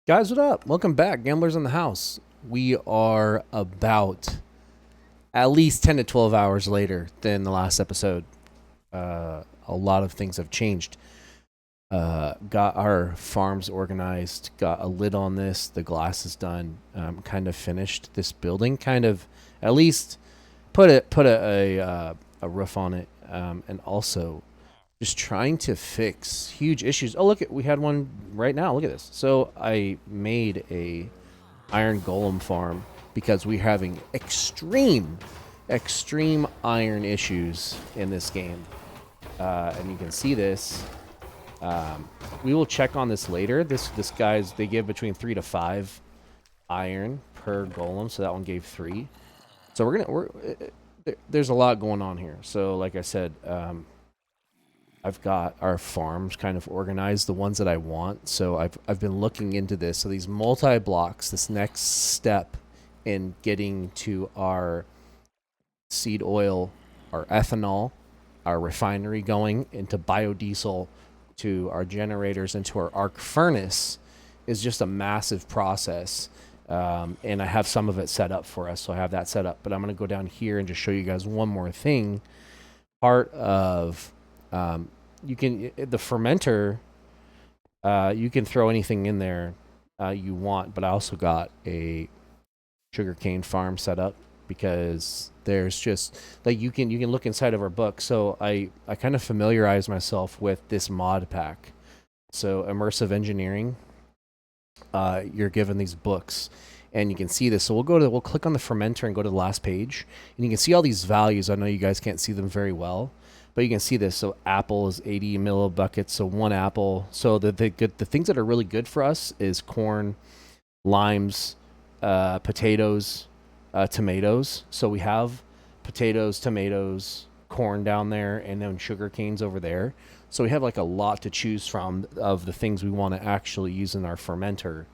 Guys, what up? Welcome back, Gamblers in the House. We are about at least 10 to 12 hours later than the last episode. A lot of things have changed. Got our farms organized, got a lid on this, the glass is done, kind of finished this building, kind of at least put a roof on it, and also just trying to fix huge issues. Oh, look, we had one right now. Look at this. So I made a iron golem farm because we're having extreme iron issues in this game. And you can see this. We will check on this later. This guy's, they give between 3 to 5 iron per golem, so that one gave 3. So there's a lot going on here. So like I said, I've got our farms kind of organized, the ones that I want. So I've been looking into this. So these multi-blocks, this next step in getting to our seed oil, our ethanol, our refinery going into biodiesel, to our generators, into our arc furnace, is just a massive process. And I have some of it set up for us, so I have that set up. But I'm going to go down here and just show you guys one more thing. Part of the fermenter, you can throw anything in there you want, but I also got a sugarcane farm set up because there's just like you can look inside of our book. So I kind of familiarize myself with this mod pack. So immersive engineering, you're given these books and you can see this. So we'll click on the fermenter and go to the last page, and you can see all these values. I know you guys can't see them very well, but you can see this. So apple is 80 millibuckets, so 1 apple. So the things that are really good for us is corn, limes, potatoes, tomatoes. So we have potatoes, tomatoes, corn down there, and then sugar canes over there. So we have like a lot to choose from of the things we want to actually use in our fermenter.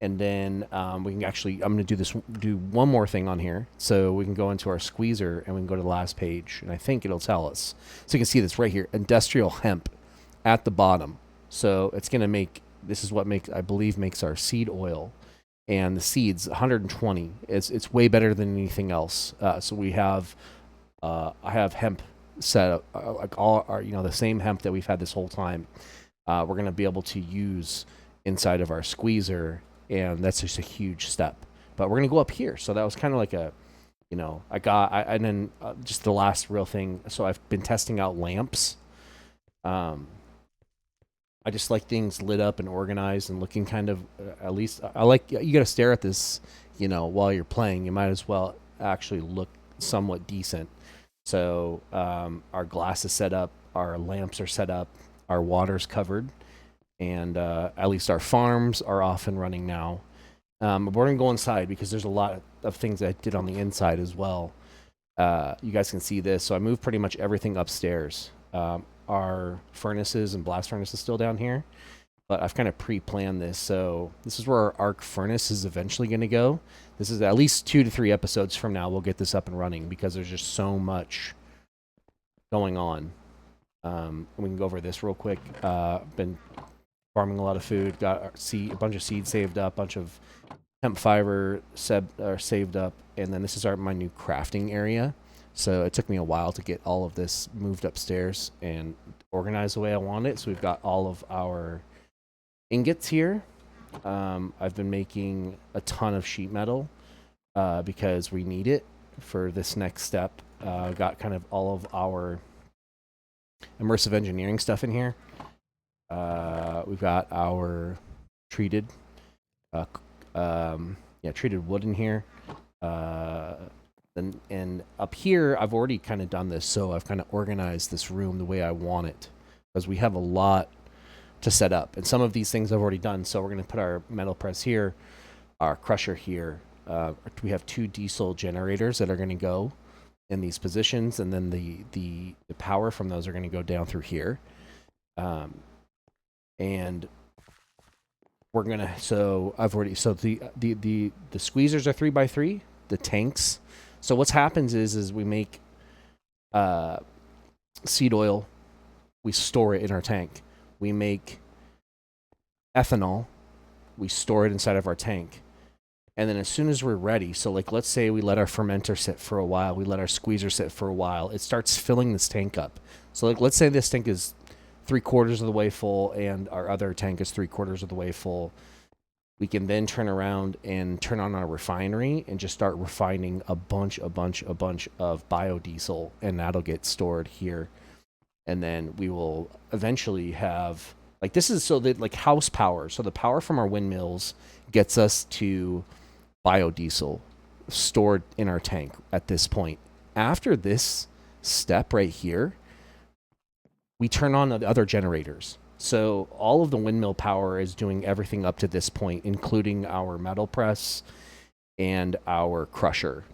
And then we can actually, I'm going to do one more thing on here. So we can go into our squeezer and we can go to the last page, and I think it'll tell us. So you can see this right here, industrial hemp at the bottom. So it's going to this is what I believe makes our seed oil. And the seeds, 120. It's way better than anything else. So we have, I have hemp set up, like all our, the same hemp that we've had this whole time. We're going to be able to use inside of our squeezer, and that's just a huge step. But we're going to go up here. So that was kind of like and then just the last real thing. So I've been testing out lamps. I just like things lit up and organized and looking kind of, at least I like, you got to stare at this, while you're playing. You might as well actually look somewhat decent. So our glass is set up, our lamps are set up, our water's covered, and at least our farms are off and running now. But we're going to go inside because there's a lot of things that I did on the inside as well. You guys can see this. So I moved pretty much everything upstairs. Our furnaces and blast furnace is still down here, but I've kind of pre-planned this. So this is where our arc furnace is eventually going to go. This is at least 2 to 3 episodes from now. We'll get this up and running because there's just so much going on. We can go over this real quick. Been farming a lot of food. Got a bunch of seeds saved up, bunch of hemp fiber saved up, and then this is my new crafting area. So it took me a while to get all of this moved upstairs and organized the way I want it. So we've got all of our ingots here. I've been making a ton of sheet metal because we need it for this next step. Got kind of all of our immersive engineering stuff in here. We've got our treated wood in here. And up here, I've already kind of done this, so I've kind of organized this room the way I want it, because we have a lot to set up. And some of these things I've already done, so we're going to put our metal press here, our crusher here. We have 2 diesel generators that are going to go in these positions, and then the power from those are going to go down through here. And we're going to, the squeezers are 3x3, the tanks. So what's happens is we make seed oil, we store it in our tank. We make ethanol, we store it inside of our tank. And then as soon as we're ready, so like let's say we let our fermenter sit for a while, we let our squeezer sit for a while, it starts filling this tank up. So like let's say this tank is 3/4 of the way full and our other tank is 3/4 of the way full. We can then turn around and turn on our refinery and just start refining a bunch of biodiesel, and that'll get stored here. And then we will eventually have, like, this is so that like house power. So the power from our windmills gets us to biodiesel stored in our tank at this point. After this step right here, we turn on the other generators. So all of the windmill power is doing everything up to this point, including our metal press and our crusher.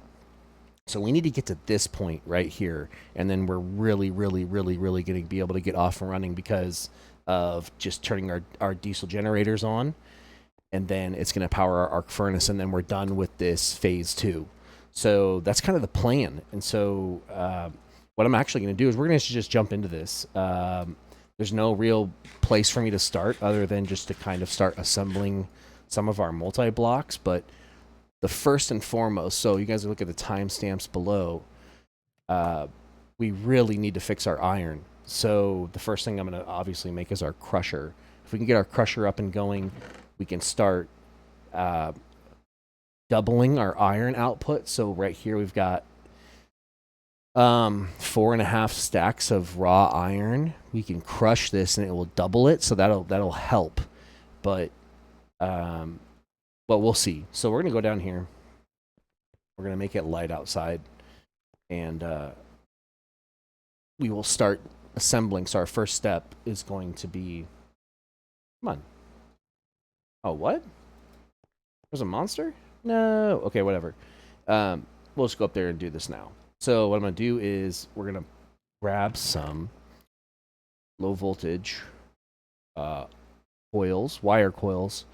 So we need to get to this point right here, and then we're really going to be able to get off and running because of just turning our diesel generators on, and then it's going to power our arc furnace, and then we're done with this phase 2. So that's kind of the plan. And so what I'm actually going to do is we're going to just jump into this. There's no real place for me to start other than just to kind of start assembling some of our multi-blocks. But the first and foremost, so you guys look at the timestamps below, we really need to fix our iron. So the first thing I'm going to obviously make is our crusher. If we can get our crusher up and going, we can start doubling our iron output. So right here we've got 4.5 stacks of raw iron. We can crush this and it will double it, so that'll help. But we'll see. So we're gonna go down here. We're gonna make it light outside, and we will start assembling. So our first step is going to be, come on. Oh, what? There's a monster? No. Okay, whatever. We'll just go up there and do this now. So what I'm going to do is we're going to grab some low voltage coils, wire coils,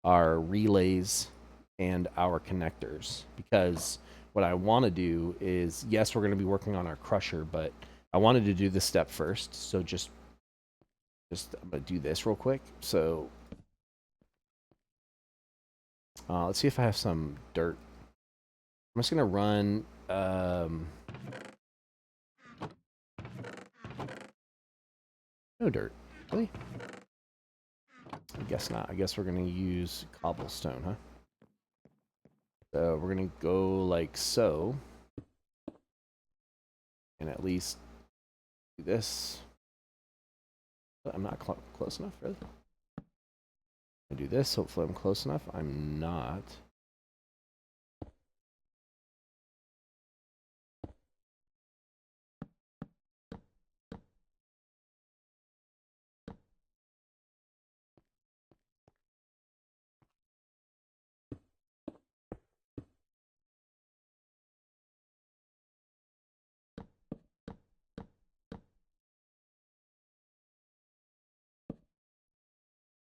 our relays, and our connectors. Because what I want to do is, yes, we're going to be working on our crusher, but I wanted to do this step first. So just I'm going to do this real quick. So let's see if I have some dirt. I'm just going to run... no dirt. Really? I guess not. I guess we're going to use cobblestone, huh? So we're going to go like so. And at least do this. I'm not close enough, really. I do this. Hopefully I'm close enough. I'm not.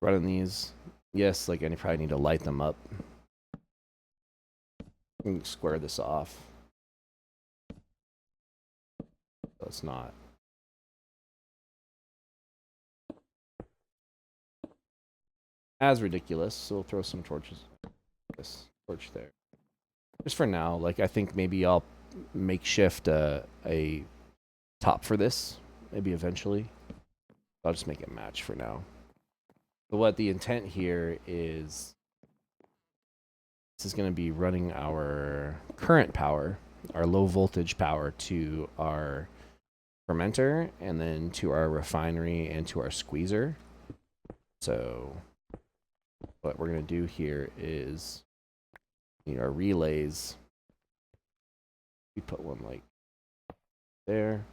Running these. Yes, like I probably need to light them up. Square this off. So it's not. As ridiculous. So we'll throw some torches. This torch there. Just for now. Like I think maybe I'll makeshift a top for this. Maybe eventually. I'll just make it match for now. But what the intent here is, this is going to be running our current power, our low voltage power, to our fermenter, and then to our refinery and to our squeezer. So what we're going to do here is, our relays, we put one like there.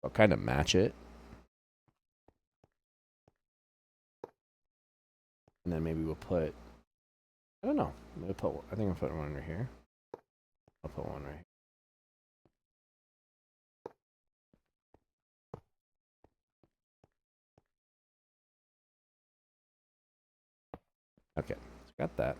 I'll kind of match it. And then maybe we'll put, I don't know. I think I'll put one under here. I'll put one right here. Okay, got that.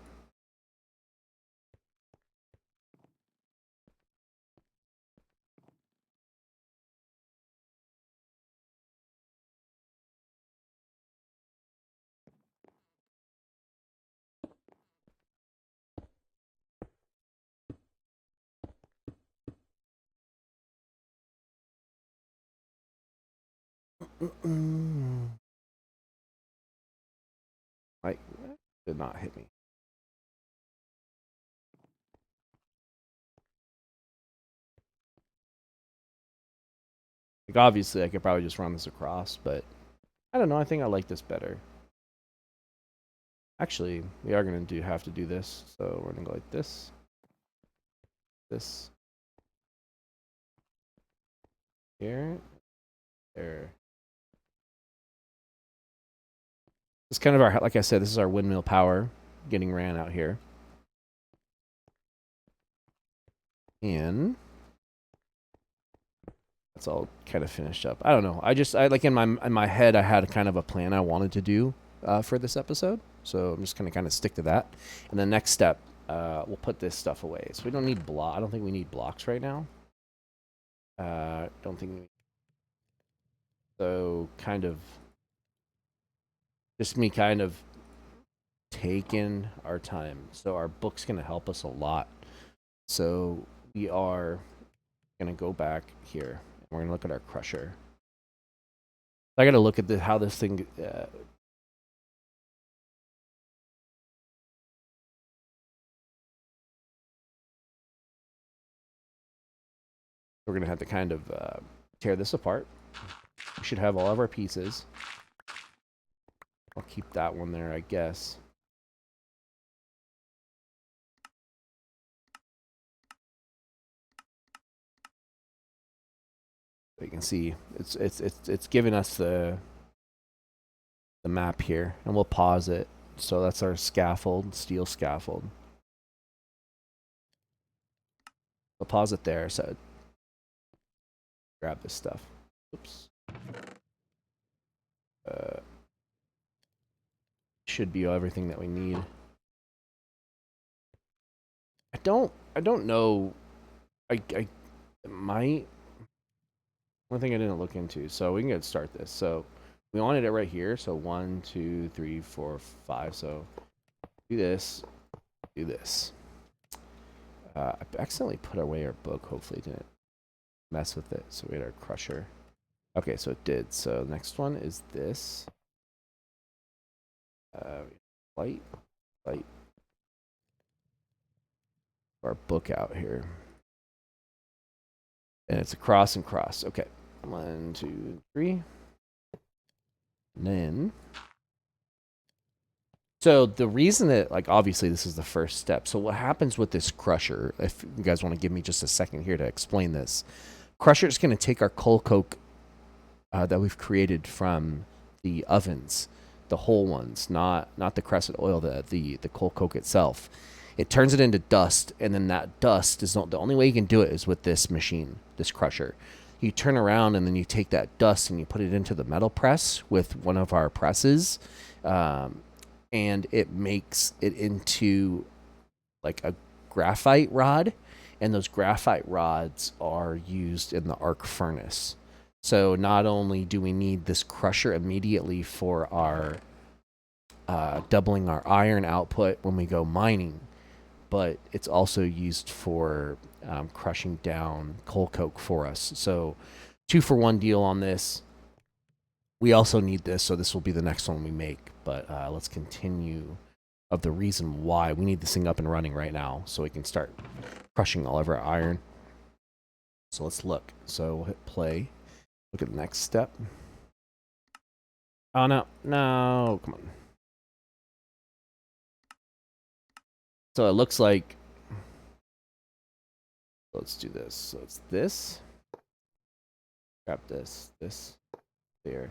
Like, did not hit me. Like, obviously, I could probably just run this across, but I don't know. I think I like this better. Actually, we are going to have to do this. So we're going to go like this. This. Here. There. It's kind of our, like I said, this is our windmill power getting ran out here. And that's all kind of finished up. I don't know. I like in my head, I had kind of a plan I wanted to do for this episode. So I'm just going to kind of stick to that. And the next step, we'll put this stuff away. So we don't need I don't think we need blocks right now. Don't think we. So kind of just me kind of taking our time. So our book's going to help us a lot. So we are going to go back here. And we're going to look at our crusher. I got to look at how this thing. We're going to have to kind of tear this apart. We should have all of our pieces. I'll keep that one there, I guess. You can see it's giving us the map here, and we'll pause it. So that's our scaffold, steel scaffold. We'll pause it there. So grab this stuff. Oops. Should be everything that we need. I don't know. I might. One thing I didn't look into. So we can get start this. So we wanted it right here. So 1, 2, 3, 4, 5. So do this. Do this. I accidentally put away our book. Hopefully it didn't mess with it. So we had our crusher. Okay, so it did. So next one is this. Light. Our book out here. And it's a cross and cross. Okay. 1, 2, 3. And then. So the reason that, like, obviously this is the first step. So what happens with this crusher, if you guys want to give me just a second here to explain this. Crusher is going to take our coal coke that we've created from the ovens, the whole ones, not the crescent oil, the coal coke itself. It turns it into dust, and then that dust is not the only way you can do it is with this machine, this crusher. You turn around and then you take that dust and you put it into the metal press with one of our presses, and it makes it into like a graphite rod, and those graphite rods are used in the arc furnace. So not only do we need this crusher immediately for our doubling our iron output when we go mining, but it's also used for crushing down coal coke for us. So 2-for-1 deal on this. We also need this, so this will be the next one we make. But let's continue of the reason why we need this thing up and running right now so we can start crushing all of our iron. So let's look. So we'll hit play. Look at the next step. Oh, no. No. Come on. So it looks like... Let's do this. So it's this. Grab this. This. There.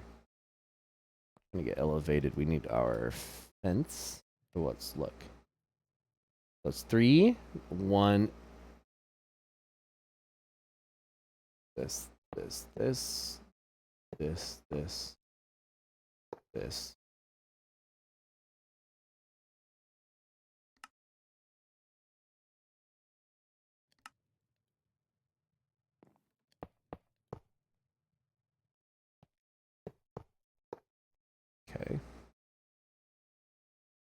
Gonna get elevated. We need our fence. So let's look. So it's 3, 1. This. Okay.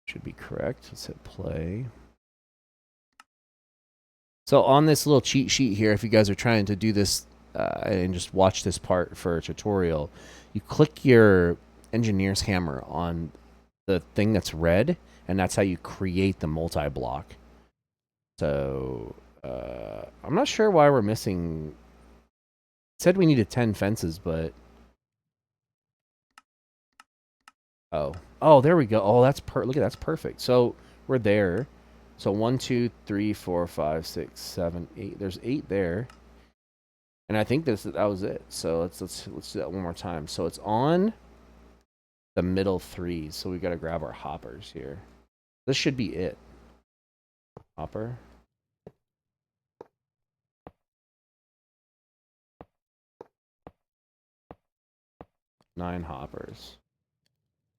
Should be correct. Let's hit play. So on this little cheat sheet here, if you guys are trying to do this and just watch this part for a tutorial, you click your engineer's hammer on the thing that's red, and that's how you create the multi-block. So I'm not sure why we're missing. It said we needed 10 fences, but oh, there we go. Oh, look at that's perfect. So we're there. So 1, 2, 3, 4, 5, 6, 7, 8. There's 8 there, and I think that was it. So let's do that one more time. So it's on the middle 3. So we got to grab our hoppers here. This should be it. Hopper. Nine hoppers.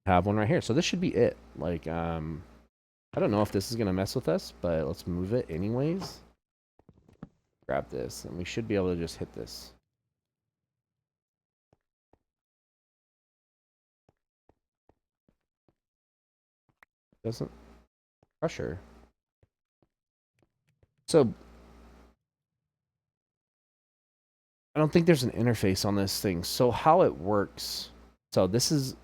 Have one right here. So this should be it. Like, I don't know if this is going to mess with us, but let's move it anyways. Grab this, and we should be able to just hit this. Doesn't pressure. So I don't think there's an interface on this thing. So how it works. So this is,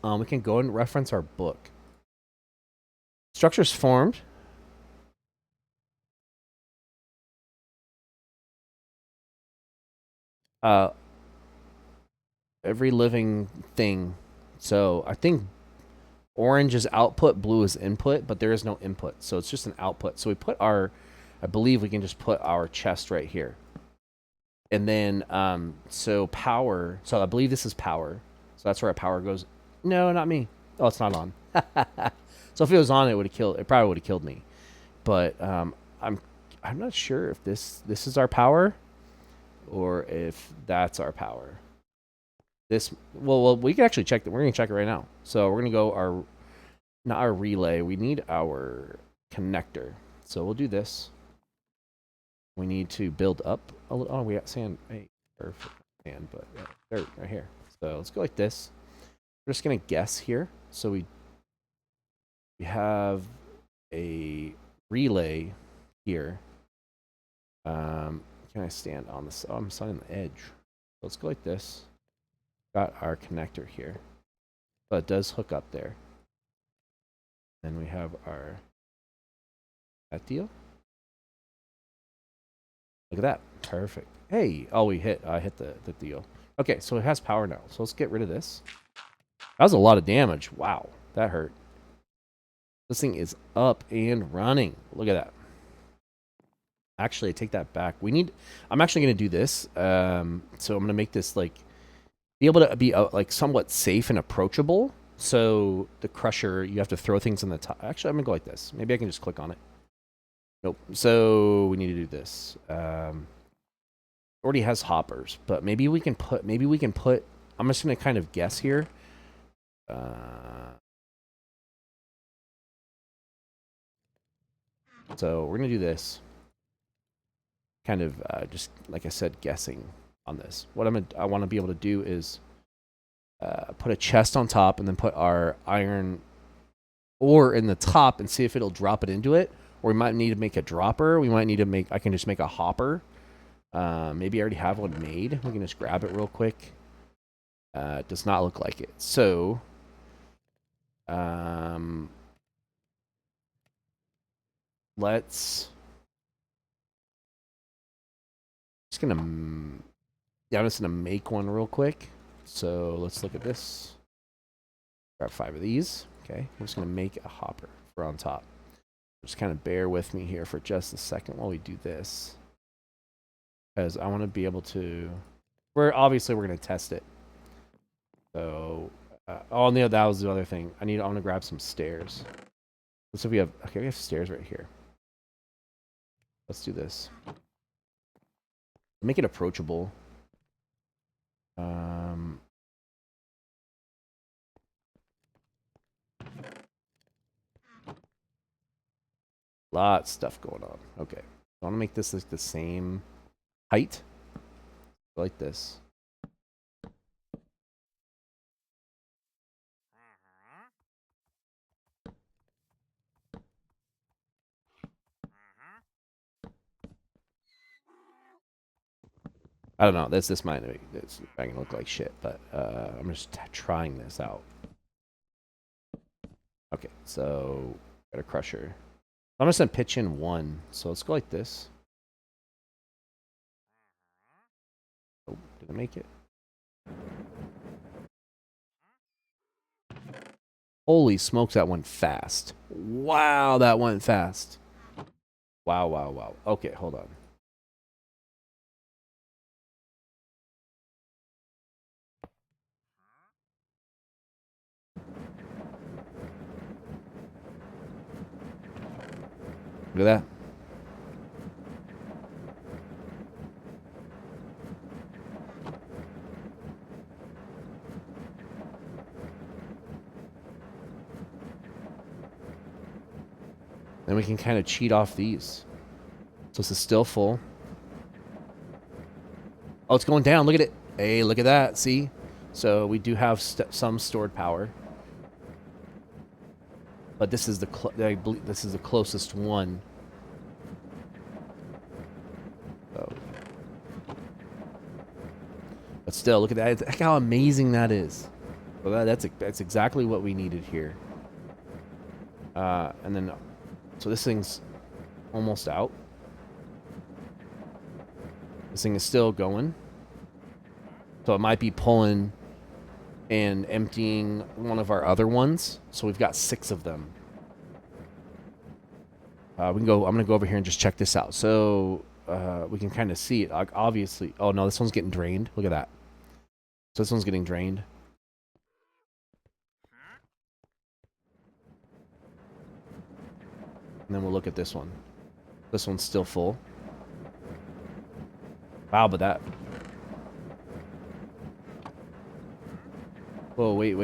we can go and reference our book. Structures formed. Every living thing. So I think orange is output, blue is input, but there is no input. So it's just an output. So we put I believe we can just put our chest right here. And then, so power. So I believe this is power. So that's where our power goes. No, not me. Oh, it's not on. So if it was on, it probably would have killed me. But I'm not sure if this is our power or if that's our power. Well, we can actually check that. We're gonna check it right now. So we're gonna go not our relay. We need our connector. So we'll do this. We need to build up a little. Oh, we got sand. Hey, perfect sand, but dirt right here. So let's go like this. We're just gonna guess here. So we have a relay here. Can I stand on this? Oh, I'm standing on the edge. Let's go like this. Got our connector here, but it does hook up there. Then we have that deal. Look at that. Perfect. Hey, oh, I hit the deal. Okay, so it has power now. So let's get rid of this. That was a lot of damage. Wow, that hurt. This thing is up and running. Look at that. Actually, I take that back. I'm actually going to do this. So I'm going to make this like be able to be like somewhat safe and approachable. So the crusher, you have to throw things in the top. Actually, I'm going to go like this. Maybe I can just click on it. Nope. So we need to do this. Already has hoppers, but maybe we can put. I'm just going to kind of guess here. So we're going to do this. Kind of just like I said, guessing on this. What I want to be able to do is put a chest on top and then put our iron ore in the top and see if it'll drop it into it. Or we might need to make a dropper. I can just make a hopper. Maybe I already have one made. We can just grab it real quick. It does not look like it. So, let's. I'm just gonna make one real quick. So let's look at this. Grab 5 of these. Okay, I'm just gonna make a hopper for on top. Just kind of bear with me here for just a second while we do this, because I want to be able to. We're gonna test it. So, oh no, that was the other thing. I want to grab some stairs. So we have stairs right here. Let's do this. Make it approachable. Lot of stuff going on. Okay, I want to make this like the same height, like this. I don't know. This might look like shit, but I'm just trying this out. Okay, so got a crusher. I'm just gonna pitch in one. So let's go like this. Oh, did I make it? Holy smokes, that went fast. Wow, that went fast. Wow, wow, wow. Okay, hold on. Look at that. Then we can kind of cheat off these. So this is still full. Oh, it's going down. Look at it. Hey, look at that. See? So we do have some stored power. But this is I believe this is the closest one. So. But still, look at that. Look how amazing that is. Well, that's exactly what we needed here. And then, so this thing's almost out. This thing is still going. So it might be pulling and emptying one of our other ones. So we've got 6 of them. We can go. I'm gonna go over here and just check this out. So we can kind of see it. Obviously, oh no, this one's getting drained. Look at that. So this one's getting drained. And then we'll look at this one. This one's still full. Wow, but that. Whoa, wait.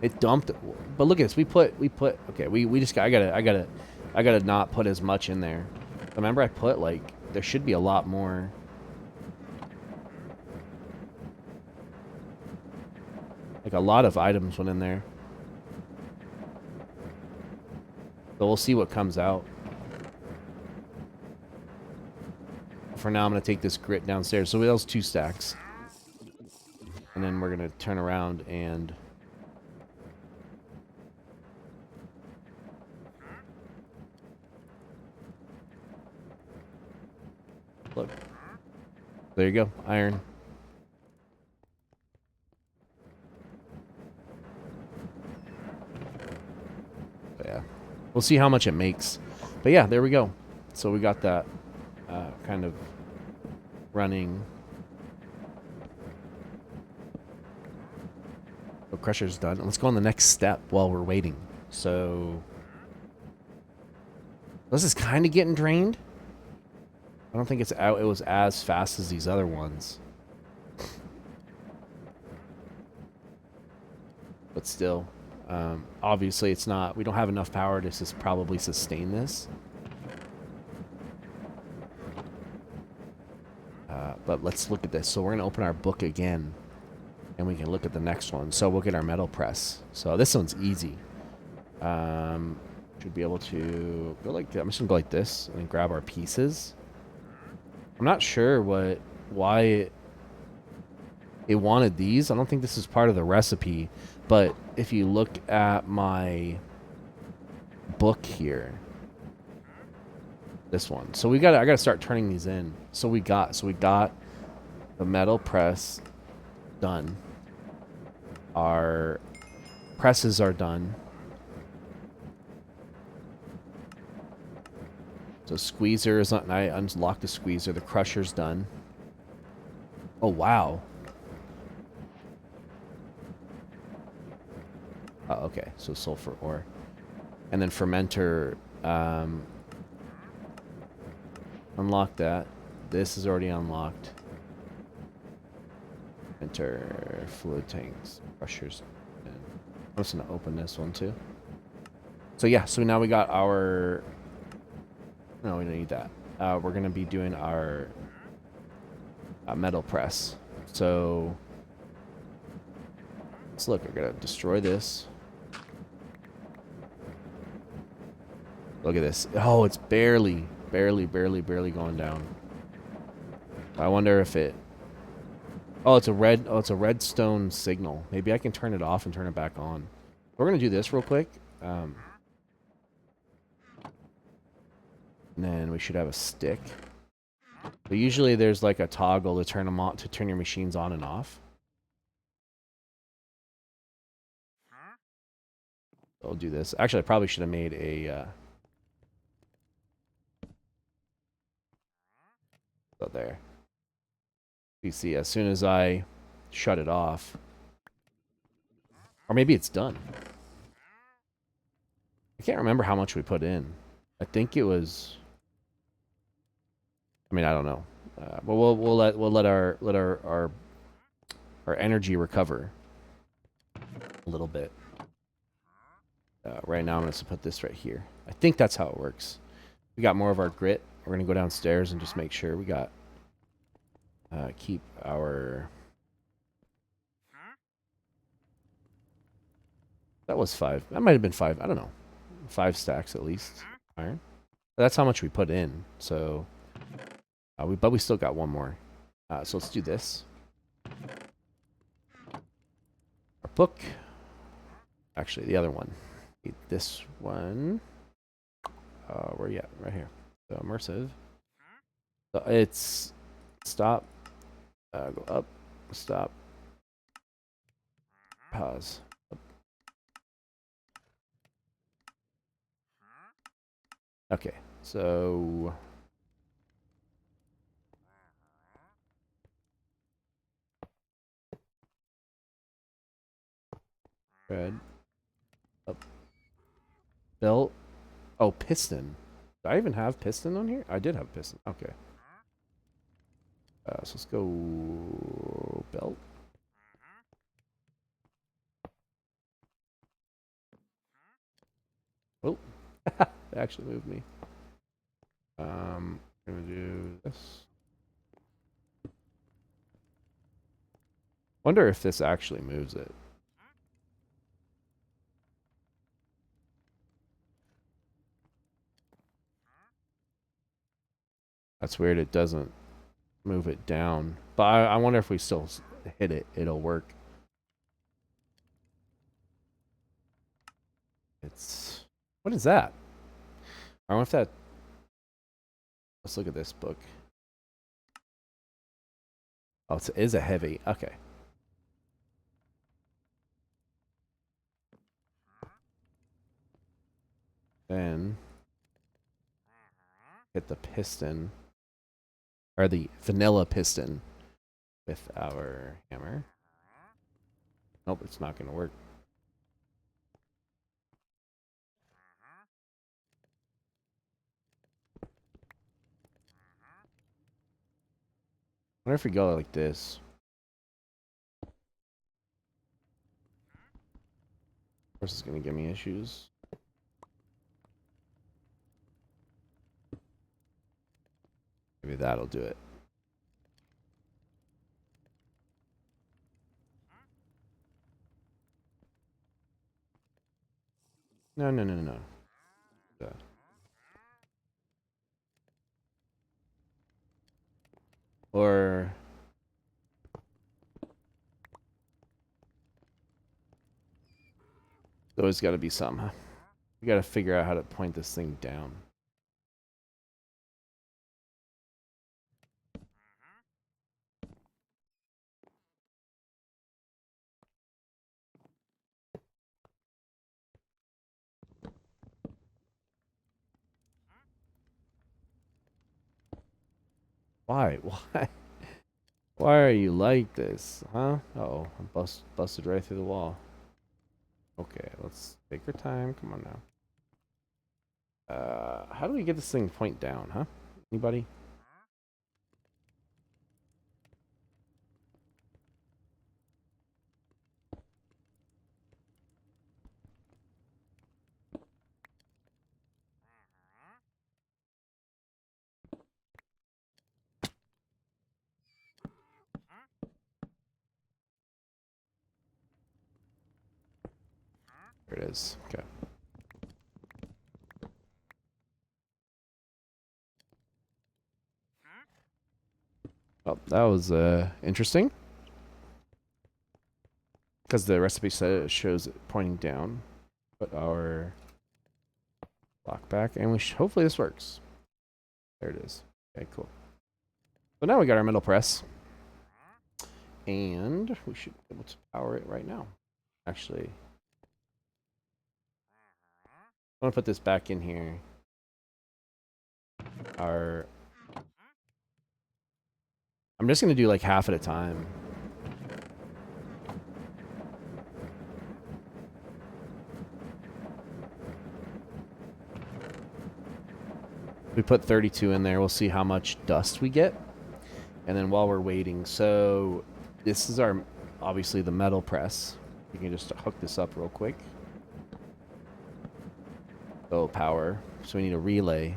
It dumped it. But look at this. We put okay, we just I gotta not put as much in there. Remember I put like there should be a lot more. Like a lot of items went in there. So we'll see what comes out. For now, I'm going to take this grit downstairs. So that was 2 stacks. And then we're going to turn around and... Look. There you go. Iron. But yeah. We'll see how much it makes. But yeah, there we go. So we got that kind of running. The crusher's done. Let's go on the next step while we're waiting. So this is kind of getting drained. I don't think it's out. It was as fast as these other ones. But still, obviously it's not. We don't have enough power to probably sustain this. But let's look at this. So we're going to open our book again. And we can look at the next one. So we'll get our metal press. So this one's easy. Should be able to go like that. I'm just going to go like this and grab our pieces. I'm not sure why it wanted these. I don't think this is part of the recipe. But if you look at my book here. This one. So I gotta start turning these in. So we got the metal press done. Our presses are done. So squeezer is not. I unlocked the squeezer. The crusher's done. Oh wow. Oh, okay. So sulfur ore, and then fermenter. Unlock that. This is already unlocked. Enter fluid tanks, crushers. And I'm just gonna open this one too. So yeah, so now we got our. No, we don't need that. We're gonna be doing our metal press. So let's look. We're gonna destroy this. Look at this. Oh, it's barely going down. I wonder if it... Oh, it's a red... Oh, it's a redstone signal. Maybe I can turn it off and turn it back on. We're going to do this real quick. And then we should have a stick. But usually there's like a toggle to turn them on, to turn your machines on and off. I'll do this. Actually, I probably should have made a... So there. You see, as soon as I shut it off... Or maybe it's done. I can't remember how much we put in. I think it was... I mean, I don't know. But we'll let our energy recover a little bit. Right now, I'm going to put this right here. I think that's how it works. We got more of our grit. We're going to go downstairs and just make sure we got... keep our... That was 5. That might have been 5. I don't know. 5 stacks at least. Iron. That's how much we put in. So, but we still got one more. So let's do this. Our book. Actually, the other one. This one. Where you at? Right here. So immersive. So it's stop. Go up. Stop. Pause. Okay, so red up belt. Oh, piston. Do I even have piston on here? I did have piston. Okay. So let's go belt. Oh, it actually moved me. I'm gonna do this. Wonder if this actually moves it. That's weird. It doesn't move it down. But I wonder if we still hit it, it'll work. It's... What is that? I wonder if that... Let's look at this book. Oh, it is a heavy. Okay. Then hit the piston, or the vanilla piston, with our hammer. Nope, it's not going to work. I wonder if we go like this. Of course, it's going to give me issues. Maybe that'll do it. No. Or... There's got to be some, huh? We got to figure out how to point this thing down. Why? Why? Why are you like this, huh? Uh-oh, I busted right through the wall. Okay, let's take our time. Come on now. How do we get this thing to point down, huh? Anybody? There it is. Okay. that was interesting. Because the recipe shows it pointing down. Put our block back, and hopefully this works. There it is. Okay, cool. So now we got our metal press. And we should be able to power it right now. Actually, I want to put this back in here. I'm just going to do like half at a time. We put 32 in there. We'll see how much dust we get. And then while we're waiting, so this is our, obviously the metal press. You can just hook this up real quick. Oh, power. So we need a relay.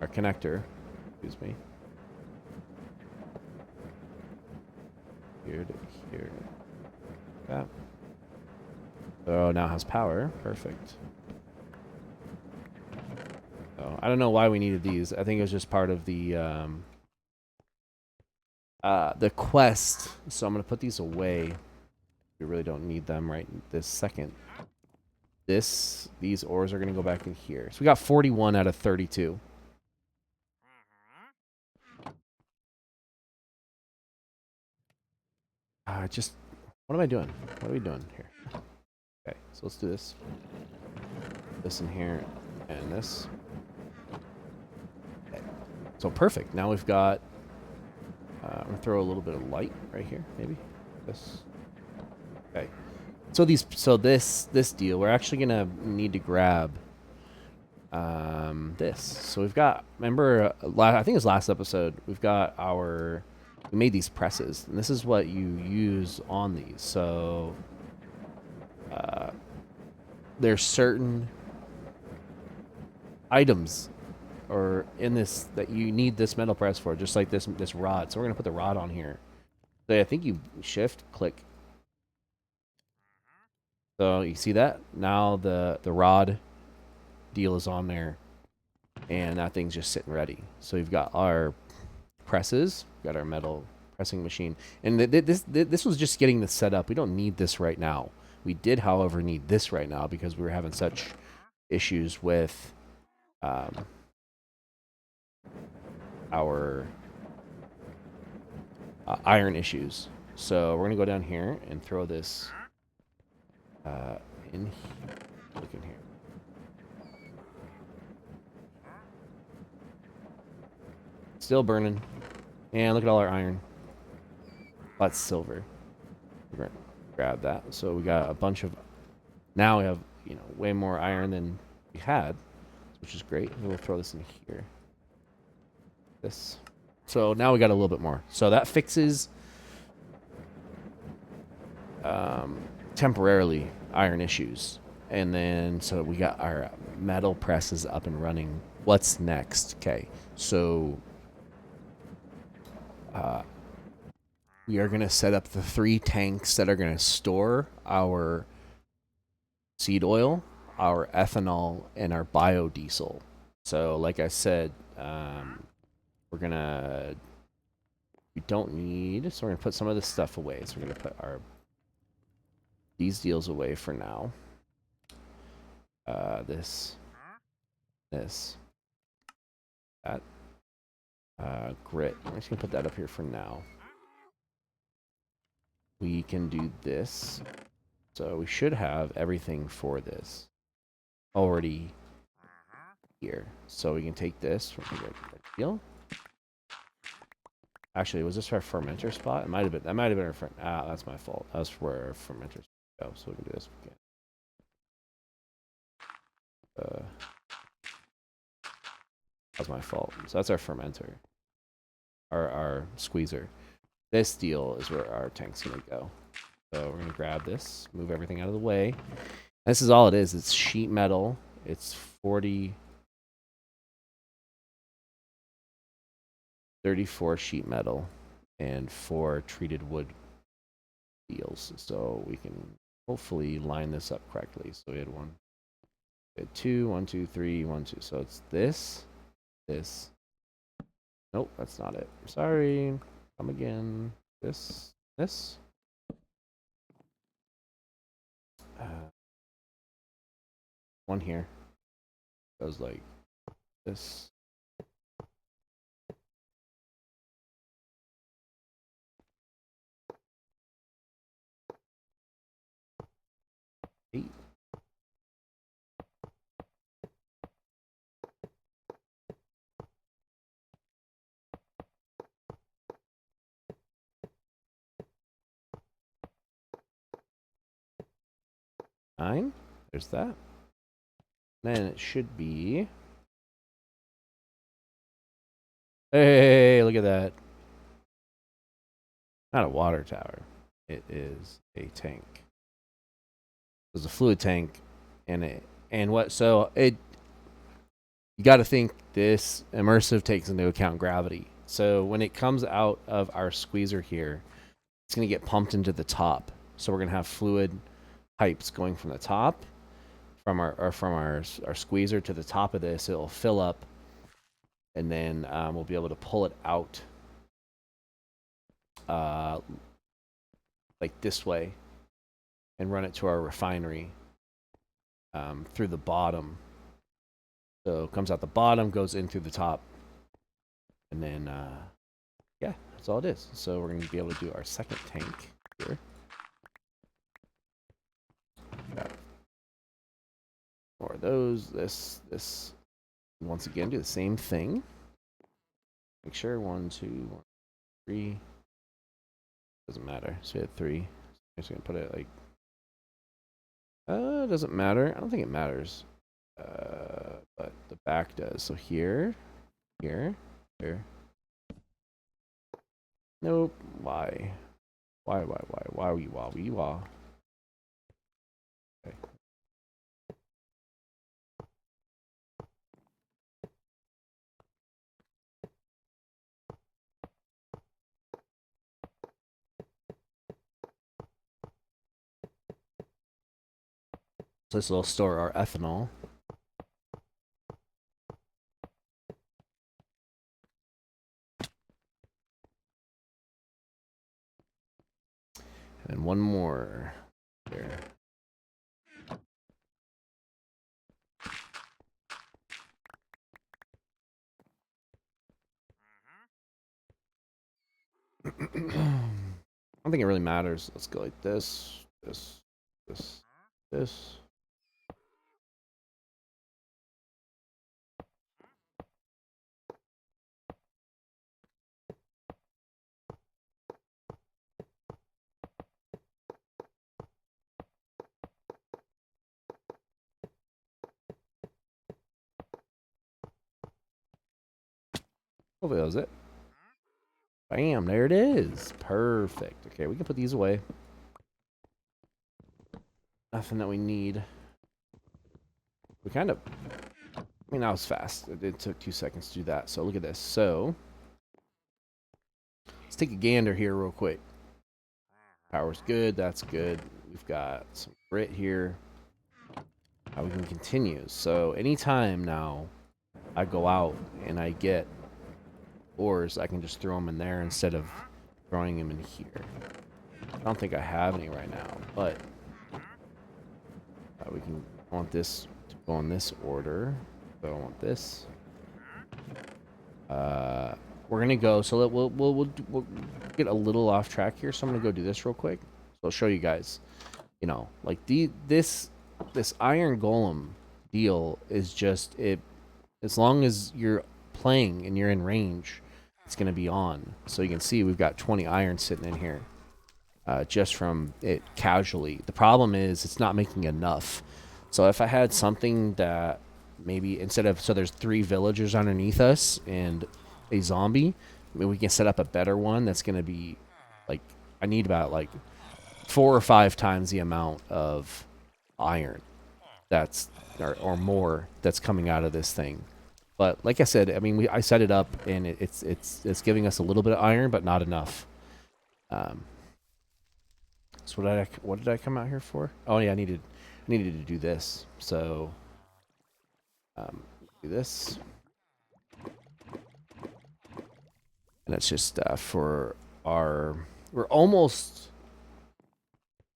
Our connector. Excuse me. Here to here. That. So now it has power. Perfect. So I don't know why we needed these. I think it was just part of the quest. So I'm gonna put these away. We really don't need them right this second. These ores are gonna go back in here. So we got 41 out of 32. What am I doing? What are we doing here? Okay, so let's do this. This in here, and this. Okay. So perfect. Now we've got. I'm gonna throw a little bit of light right here, maybe. This. Okay. So this deal, we're actually gonna need to grab this. So we've got. Remember, I think it was last episode. We made these presses, and this is what you use on these. So there's certain items or in this that you need this metal press for, just like this rod. So we're gonna put the rod on here. So I think you shift click. So you see that? Now the rod deal is on there, and that thing's just sitting ready. So we've got our presses, we've got our metal pressing machine, and this was just getting this set up. We don't need this right now. We did, however, need this right now because we were having such issues with our iron issues. So we're gonna go down here and throw this in here. Look in here. Still burning. And look at all our iron. That's silver. We're gonna grab that. So we got a bunch of. Now we have, way more iron than we had, which is great. And we'll throw this in here. This. So now we got a little bit more. So that fixes temporarily iron issues. And then so we got our metal presses up and running. What's next? Okay. So we are going to set up the 3 tanks that are going to store our seed oil, our ethanol, and our biodiesel. So like I said, we don't need, so we're going to put some of this stuff away. So we're going to put these deals away for now. This, that, grit. I'm just going to put that up here for now. We can do this. So we should have everything for this already here. So we can take this. Deal. Actually, was this our fermenter spot? It might have been. That might have been our that's my fault. That's where our fermenters go. So we can do this again. That's my fault. So that's our fermenter. Our squeezer. This deal is where our tank's gonna go. So we're gonna grab this, move everything out of the way. This is all it is. It's sheet metal. It's 34 sheet metal and 4 treated wood deals. So we can hopefully line this up correctly. So we had 2, 1, 2, 3, 1, 2. So it's this. Nope, that's not it. Sorry. Come again. This. One here. Goes like this. Eight. Nine. There's that. Then it should be. Hey, look at that. Not a water tower. It is a tank. It's a fluid tank, and what? So it. You got to think this immersive takes into account gravity. So when it comes out of our squeezer here, it's going to get pumped into the top. So we're going to have fluid pipes going from the top, from our squeezer to the top of this. It'll fill up, and then we'll be able to pull it out like this way and run it to our refinery through the bottom. So it comes out the bottom, goes in through the top, and then yeah, that's all it is. So we're going to be able to do our second tank here. Got more of those. This. Once again, do the same thing. Make sure 1, 2, 1, 3. Doesn't matter. So we had 3. I'm just gonna put it like. Doesn't matter. I don't think it matters. But the back does. So here. Nope. Why? Why? Why? Okay. So this will store our ethanol. And one more there. I don't think it really matters. Let's go like this. Hopefully that was it. Bam, there it is. Perfect. Okay, we can put these away. Nothing that we need. We kind of... I mean, that was fast. It took 2 seconds to do that. So look at this. So let's take a gander here real quick. Power's good. That's good. We've got some grit here. We can continue. So anytime now I go out and I get ores, I can just throw them in there instead of throwing them in here. I don't think I have any right now, but we can want this to go in this order. So I want this. We're gonna go. So we'll get a little off track here. So I'm gonna go do this real quick. So I'll show you guys. You know, like this iron golem deal is just it. As long as you're playing and you're in range, it's going to be on. So you can see we've got 20 iron sitting in here just from it casually. The problem is it's not making enough. So if I had something that maybe instead of, so there's 3 villagers underneath us and a zombie, I mean, we can set up a better one that's going to be like, I need about like 4 or 5 times the amount of iron that's, or more that's coming out of this thing. But like I said, I mean, I set it up and it's giving us a little bit of iron, but not enough. So what did I come out here for? Oh yeah, I needed to do this. So do this, and it's just for are, we're almost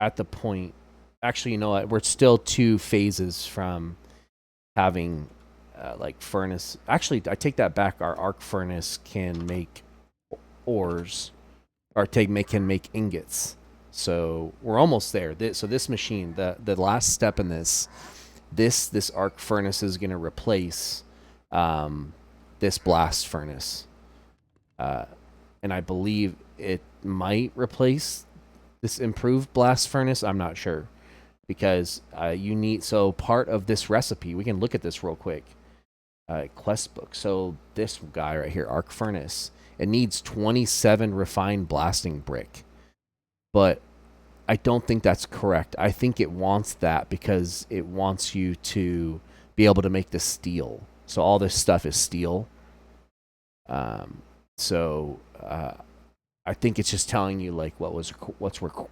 at the point. Actually, you know what? We're still 2 phases from having like furnace. Actually, I take that back. Our arc furnace can make ores, or can make ingots. So we're almost there. So this machine, the last step in this arc furnace is going to replace this blast furnace, and I believe it might replace this improved blast furnace. I'm not sure, because you need, so part of this recipe, we can look at this real quick. Quest book. So this guy right here, arc furnace, it needs 27 refined blasting brick, but I don't think that's correct. I think it wants that because it wants you to be able to make the steel. So all this stuff is steel. So I think it's just telling you like what's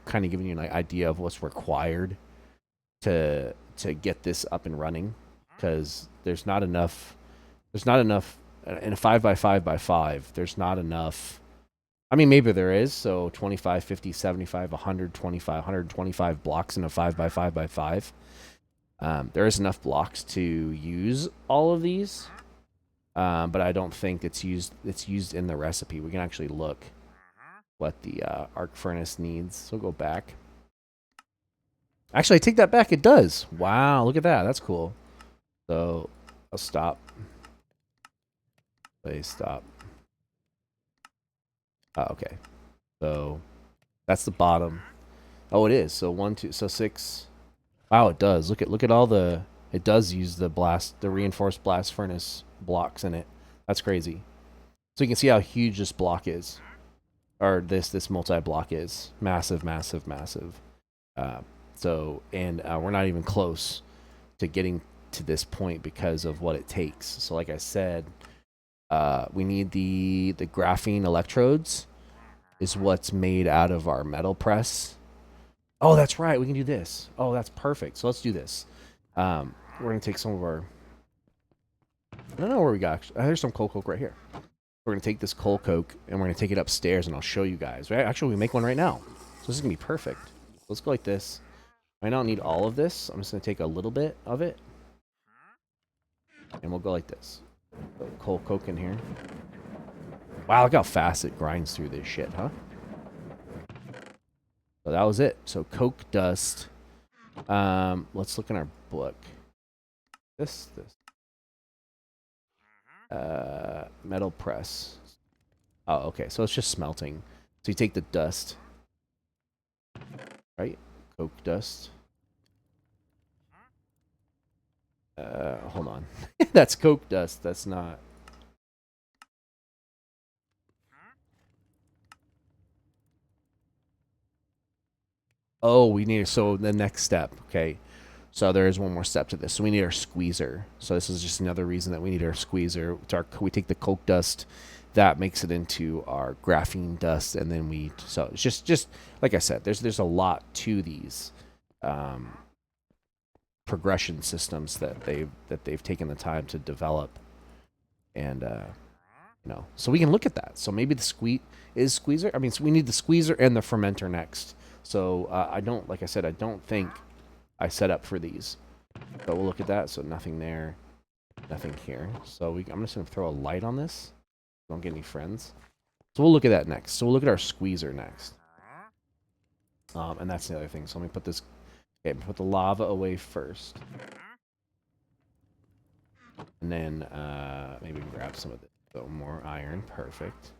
kind of giving you an idea of what's required to get this up and running, because there's not enough in a 5x5x5. There's not enough. I mean, maybe there is. So 25, 50, 75, 125 blocks in a 5x5x5. There is enough blocks to use all of these, but I don't think it's used in the recipe. We can actually look what the arc furnace needs. So we'll go back. Actually, I take that back. It does. Wow, look at that. That's cool. So I'll stop. Stop. Oh, okay. So that's the bottom. Oh, it is. So 1, 2, so 6. Wow, it does. Look at all the. It does use the reinforced blast furnace blocks in it. That's crazy. So you can see how huge this block is, or this multi-block is. Massive, massive, massive. So we're not even close to getting to this point because of what it takes. So like I said, we need the graphene electrodes is what's made out of our metal press. Oh, that's right. We can do this. Oh, that's perfect. So let's do this. We're going to take some of our... I don't know where we got... There's some coal coke right here. We're going to take this coal coke and we're going to take it upstairs and I'll show you guys. Right? Actually, we make one right now. So this is going to be perfect. Let's go like this. I don't need all of this. I'm just going to take a little bit of it. And we'll go like this. Put coal coke in here. Wow, look how fast it grinds through this shit, huh? So that was it. So coke dust. Let's look in our book. This. Metal press. Oh, okay. So it's just smelting. So you take the dust. Right? Coke dust. Hold on. That's coke dust. That's not. Oh, we need, so the next step, okay. So there is one more step to this. So we need our squeezer. So this is just another reason that we need our squeezer. We take the coke dust, that makes it into our graphene dust, and then so it's just like I said, there's a lot to these progression systems that they've taken the time to develop, and so we can look at that. So maybe the squeezer. I mean, so we need the squeezer and the fermenter next. So I don't think I set up for these. But we'll look at that. So nothing there, nothing here. So I'm just going to throw a light on this. Don't get any friends. So we'll look at that next. So we'll look at our squeezer next. And that's the other thing. So let me put this, put the lava away first. And then maybe grab some of this. So more iron. Perfect.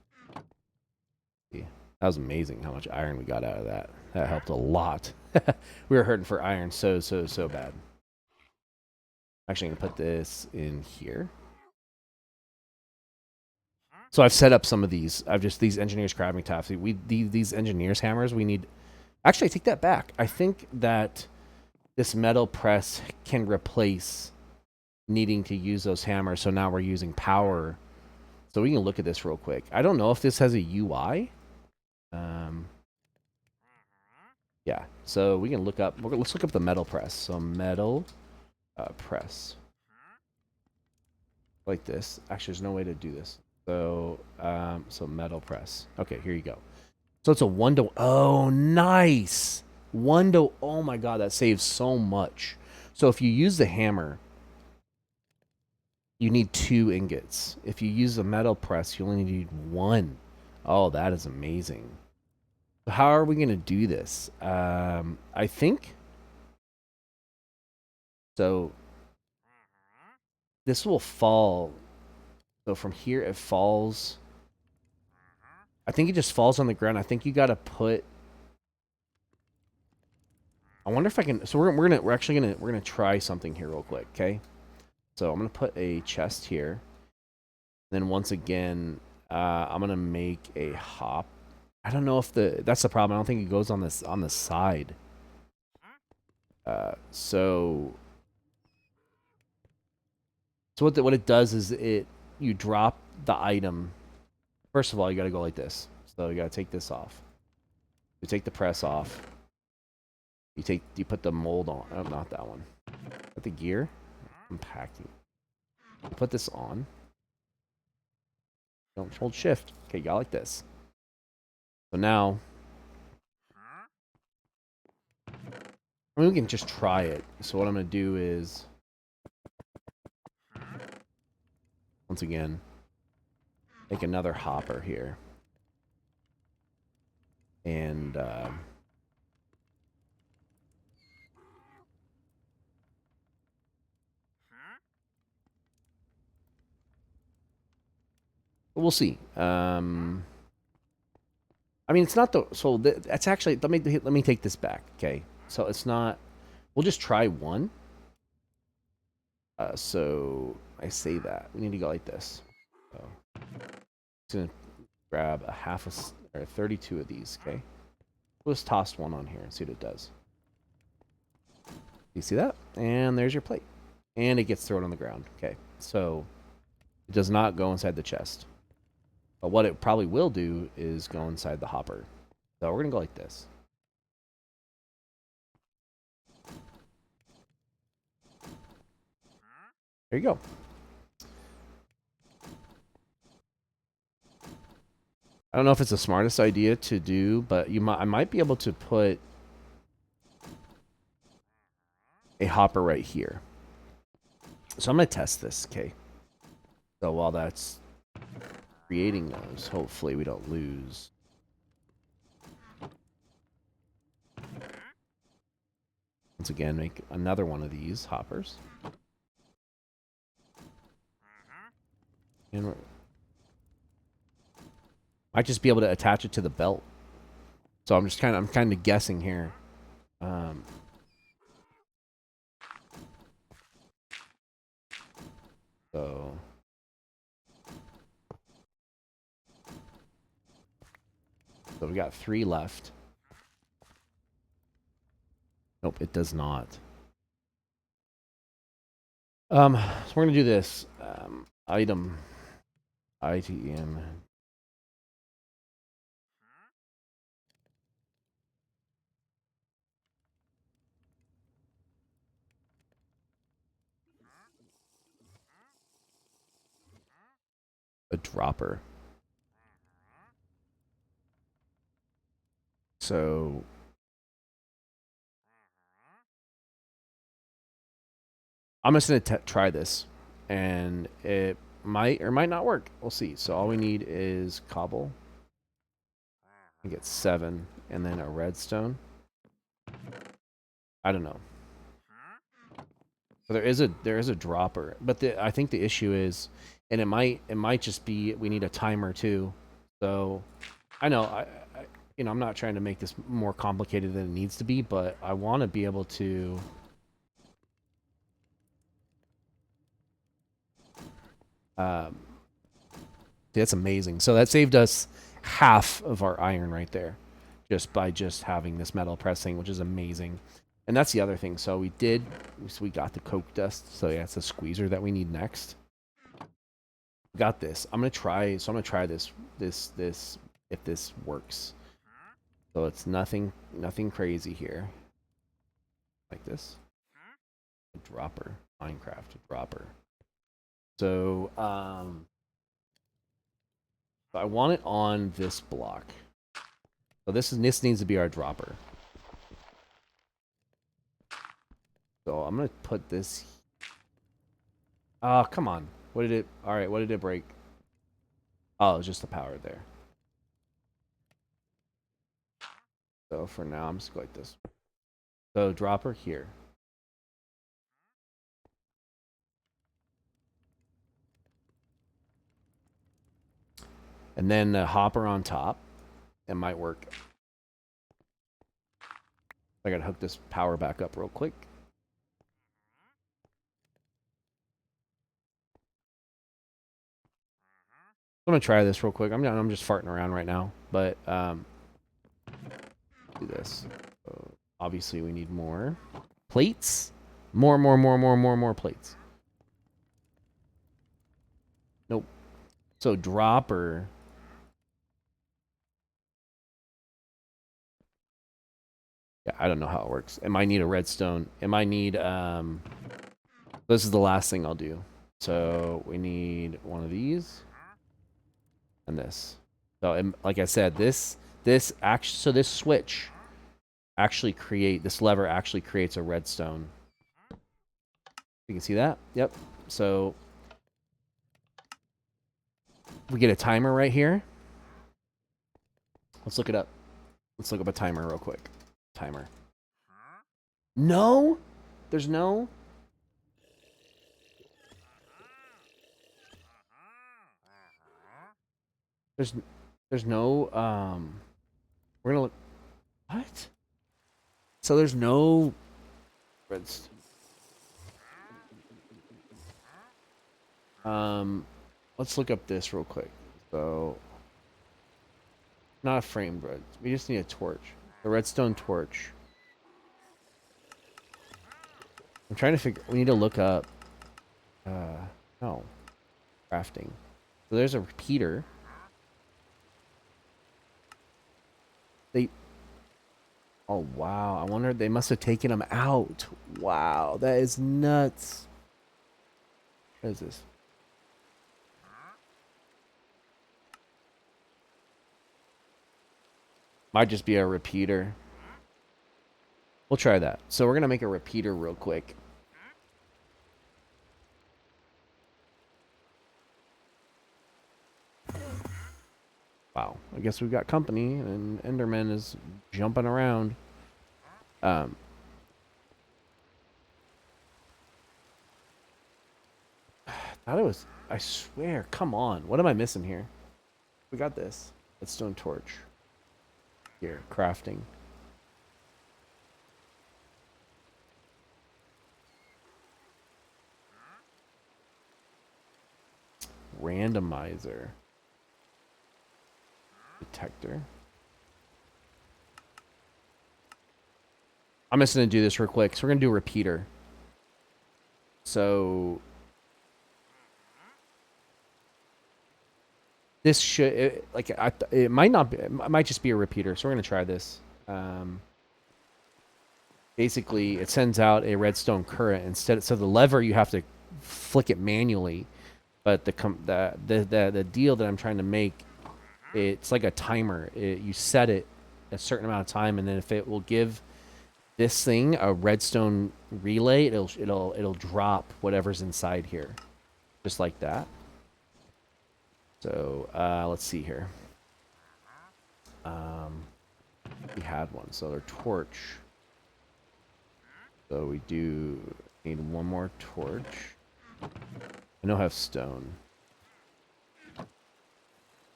Yeah. That was amazing how much iron we got out of that. That helped a lot. We were hurting for iron so bad. Actually, I'm going to put this in here. So I've set up some of these. These engineers crabbing tops. These engineers hammers, we need... Actually, I take that back. I think that this metal press can replace needing to use those hammers. So now we're using power. So we can look at this real quick. I don't know if this has a UI. Yeah, so we can look up, let's look up the metal press. So metal press. Like this. Actually, there's no way to do this. So, so metal press. Okay, here you go. So it's a 1 to... Oh, nice. 1 to... Oh my god, that saves so much. So if you use the hammer, you need 2 ingots. If you use the metal press, you only need 1. Oh, that is amazing. How are we going to do this? I think... So this will fall. So from here, it falls... I think it just falls on the ground. I think you got to put... I wonder if I can... So we're actually gonna try something here real quick, okay? So I'm gonna put a chest here. Then once again, I'm gonna make a hop. I don't know if that's the problem. I don't think it goes on the side. So what it does is you drop the item. First of all, you got to go like this. So you got to take this off. You take the press off. You put the mold on. Oh, not that one. Put the gear. Compacting. Put this on. Don't hold shift. Okay, got like this. So now, I mean, we can just try it. So what I'm going to do is, once again, make another hopper here. And we'll see. I mean, it's not the... So that's actually... Let me take this back, okay? So it's not... We'll just try one. So I say that. We need to go like this. So I'm just going to grab or 32 of these, okay? We'll just toss one on here and see what it does. You see that? And there's your plate. And it gets thrown on the ground. Okay, so it does not go inside the chest. But what it probably will do is go inside the hopper. So we're going to go like this. There you go. I don't know if it's the smartest idea to do, but I might be able to put a hopper right here. So I'm going to test this, okay? So while that's creating those, hopefully we don't lose. Once again, make another one of these hoppers. And might just be able to attach it to the belt. So I'm kind of guessing here. So we got 3 left. Nope, it does not. So we're gonna do this. Item ITM. A dropper. So I'm just gonna try this, and it might or might not work. We'll see. So all we need is cobble. We get 7, and then a redstone. I don't know. But there is a dropper, but I think the issue is, and it might just be we need a timer too. So I know I'm not trying to make this more complicated than it needs to be, but I want to be able to. That's amazing. So that saved us half of our iron right there, just by having this metal pressing, which is amazing. And that's the other thing. So we got the coke dust. So yeah, it's the squeezer that we need next. Got this. I'm gonna try this if this works. So it's nothing crazy here. Like this. A dropper. Minecraft dropper. So I want it on this block. So this needs to be our dropper. So I'm gonna put this. Oh, come on. What did it? All right, what did it break? Oh, it was just the power there. So for now, I'm just going like this. So dropper here. And then the hopper on top. It might work. I gotta hook this power back up real quick. I'm gonna try this real quick. I'm just farting around right now, but do this. So obviously, we need more plates. More plates. Nope. So dropper. Yeah, I don't know how it works. It might need a redstone. It might need this is the last thing I'll do. So we need one of these and this. So like I said, this switch this lever actually creates a redstone. You can see that? Yep. So we get a timer right here. Let's look it up. Let's look up a timer real quick. Timer. No? There's no? There's no we're gonna look. What? So there's no redstone. Let's look up this real quick. So not a frame bread. We just need a torch. The redstone torch. I'm trying to figure. We need to look up. No, crafting. So there's a repeater. Oh wow! I wonder they must have taken them out. Wow, that is nuts. What is this? Might just be a repeater. We'll try that. So we're gonna make a repeater real quick. Wow, I guess we've got company, and Enderman is jumping around. I thought it was. I swear. Come on. What am I missing here? We got this. Redstone torch. Here, crafting. Randomizer. Detector. I'm just going to do this real quick. So we're going to do a repeater. So this should it might not be, it might just be a repeater. So we're going to try this. Basically, it sends out a redstone current instead. So the lever you have to flick it manually, but the deal that I'm trying to make, it's like a timer. You set it a certain amount of time, and then if it will give this thing a redstone relay, it'll drop whatever's inside here, just like that. So let's see here. We had one, so their torch. So we do need one more torch. I don't have stone.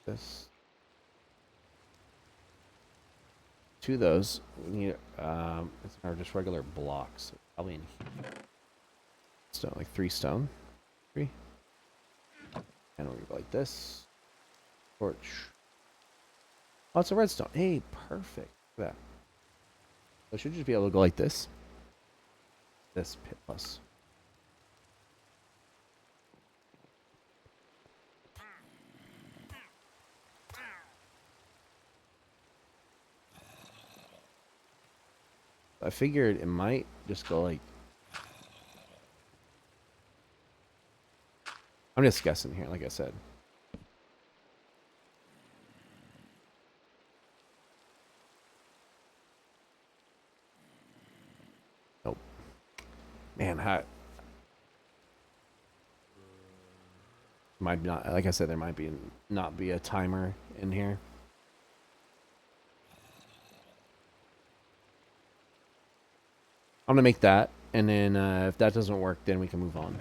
This. Two of those. We need it's our just regular blocks. So probably in here. Stone, like 3 stone. 3. And we'll go like this. Torch. Oh, it's a redstone. Hey, perfect. Look at that. So I should just be able to go like this. This pit plus. I figured it might just go like. I'm just guessing here, like I said. Man, might not, like I said, there might be not be a timer in here. I'm gonna make that, and then if that doesn't work, then we can move on.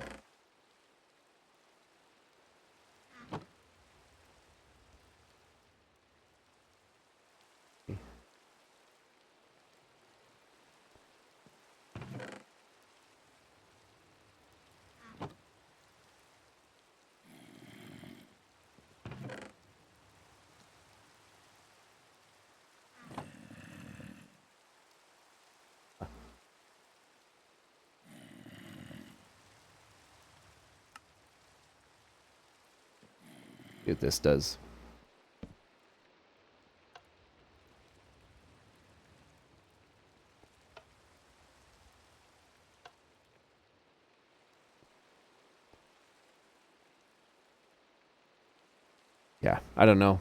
See what this does. Yeah, I don't know.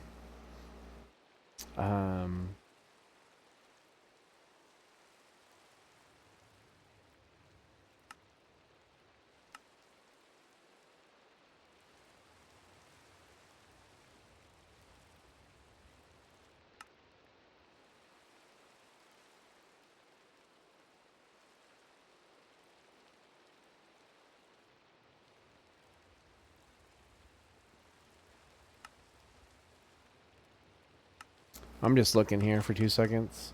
I'm just looking here for 2 seconds.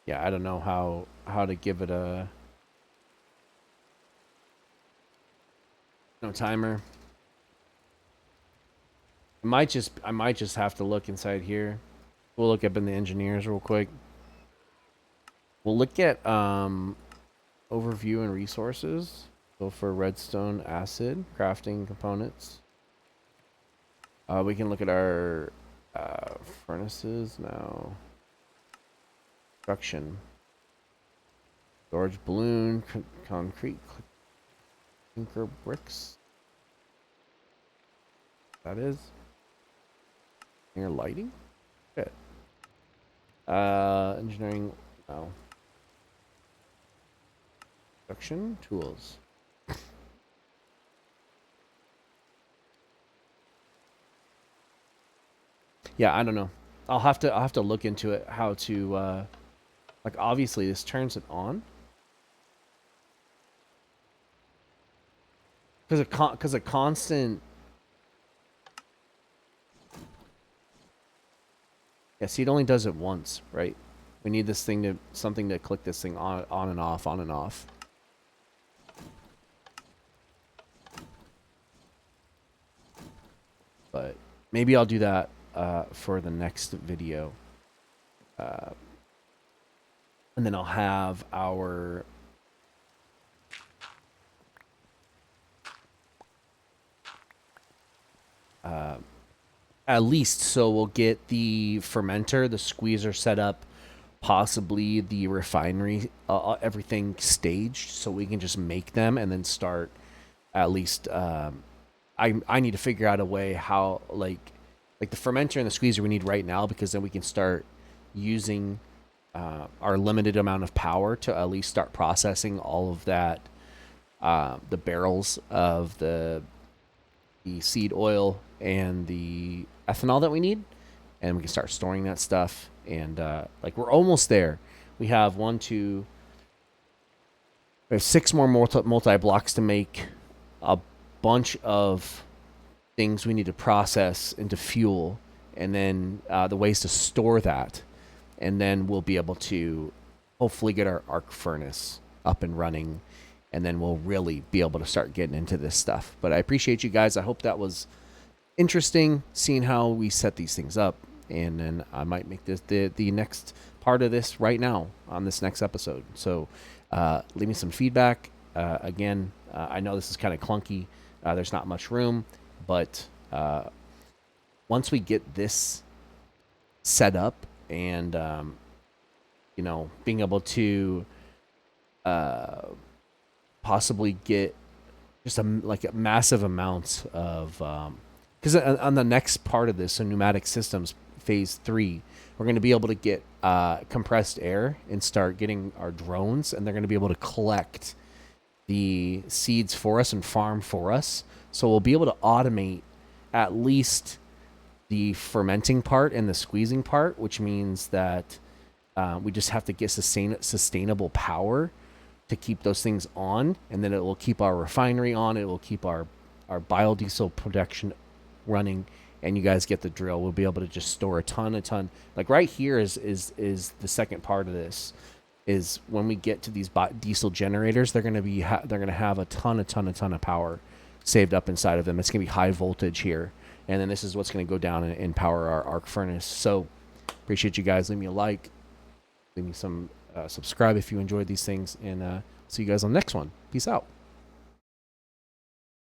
Yeah, I don't know how to give it a no timer. I might just have to look inside here. We'll look up in the engineers real quick. We'll look at overview and resources. So for redstone acid crafting components. We can look at our furnaces now. Construction. Storage balloon, concrete, clinker bricks. That is. Near lighting? Good. Engineering, no. Production tools. Yeah, I don't know. I'll have to look into it how to like obviously this turns it on. Cuz a constant. Yeah, see, it only does it once, right? We need this thing to something to click this thing on and off, on and off. But maybe I'll do that for the next video. And then I'll have our at least so we'll get the fermenter, the squeezer set up, possibly the refinery, everything staged so we can just make them and then start at least I need to figure out a way how like the fermenter and the squeezer we need right now, because then we can start using our limited amount of power to at least start processing all of that the barrels of the seed oil and the ethanol that we need, and we can start storing that stuff. And like we're almost there. We have we have 6 more multi blocks to make, a bunch of things we need to process into fuel, and then the ways to store that, and then we'll be able to hopefully get our arc furnace up and running, and then we'll really be able to start getting into this stuff. But I appreciate you guys. I hope that was interesting, seeing how we set these things up, and then I might make this the next part of this right now on this next episode. So leave me some feedback. Again, I know this is kind of clunky. There's not much room, but once we get this set up and you know, being able to possibly get just a massive amounts of because on the next part of this, so pneumatic systems phase 3, we're going to be able to get compressed air and start getting our drones, and they're going to be able to collect the seeds for us and farm for us. So we'll be able to automate at least the fermenting part and the squeezing part, which means that we just have to get sustainable power to keep those things on, and then it will keep our refinery on. It will keep our biodiesel production running, and you guys get the drill. We'll be able to just store a ton. Like right here is the second part of this. Is when we get to these diesel generators, they're gonna have a ton of power saved up inside of them. It's gonna be high voltage here, and then this is what's gonna go down and power our arc furnace. So appreciate you guys. Leave me a like, leave me some subscribe if you enjoyed these things, and see you guys on the next one. Peace out.